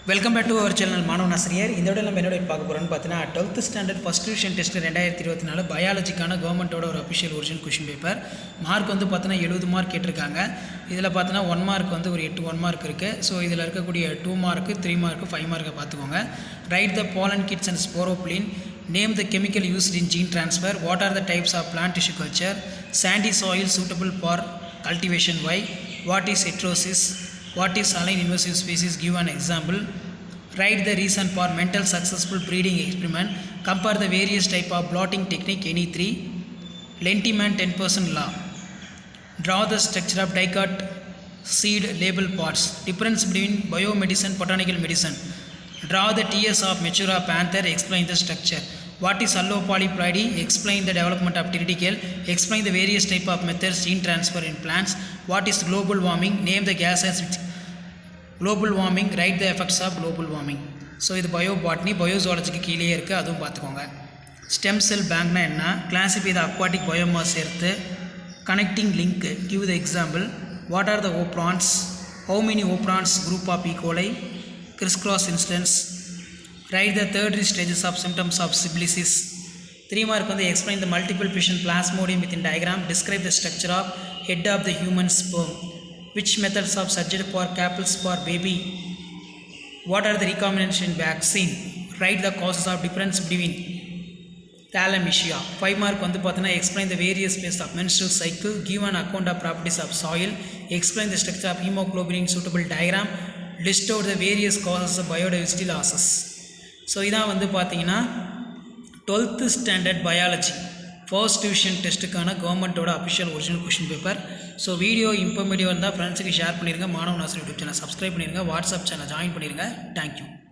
Welcome back to our channel மாணவன் ஆசிரியர். இந்த விட நம்ம என்னோட பார்க்க போகிறோம்னு பார்த்தீங்கன்னா 12th standard first division test 2024 பயாலஜிக்கான கவர்மெண்ட்டோட ஒரு official original question paper. Mark வந்து பார்த்தீங்கன்னா 70 மார்க் கேட்டிருக்காங்க. இதில் பார்த்தீங்கன்னா 1 மார்க் வந்து ஒரு 8 1 மார்க் இருக்குது. ஸோ இதில் இருக்கக்கூடிய 2 மார்க்கு 3 மார்க்கு 5 மார்க்கை பார்த்துக்கோங்க. Right the pollen kits and sporopylene. Name the chemical used in gene transfer. What are the types of plant tissue culture? Sandy soil suitable for cultivation. Why? What is heterosis? What is saline invasive species? Give an example. Write the reason for mental successful breeding experiment. Compare the various type of blotting technique. Any 3. Lentiman 10% law. Draw the structure of dicot seed label parts. Difference between biomedicine botanical medicine. Draw the TS of Matura panther. Explain the structure. What is allopolyploidy? Explain the development of triticale. Explain the various type of methods gene transfer in plants. What is global warming? Name the gases which global warming. Write the effects of global warming. So இது biobotany பயோசாலஜிக்கு கீழே இருக்குது, அதுவும் பார்த்துக்கோங்க. Stem cell பேங்க்னா என்ன? Classify the aquatic biomass சேர்த்து connecting link. Give the example. What are the operons? How many operons group of E coli? Crisscross instance. Write the third stages of symptoms of syphilis. 3 mark வந்து explain the multiple fission plasmodium with in diagram. Describe the structure of head of the human sperm. Which methods of surgery for couples for baby? What are the recombination vaccine? Write the causes of difference between thalassemia. 5 mark வந்து பார்த்தீங்கன்னா explain the various phases of menstrual cycle. Give an account of properties of soil. Explain the structure of hemoglobin in suitable diagram. List out the various causes of biodiversity losses. So இதான் வந்து பார்த்தீங்கன்னா 12th standard biology first division டெஸ்ட்டுக்கான கவர்மெண்ட்டோட official original question paper. So video informative இருந்தால் ஃப்ரெண்ட்ஸுக்கு share பண்ணிடுங்க. மாணவன் ஆசிரியர் யூடியூப் சேனல் சப்ஸ்கிரைப் பண்ணிடுங்க. வாட்ஸ்அப் சேனல் ஜாயின் பண்ணிடுங்க. தேங்க்யூ.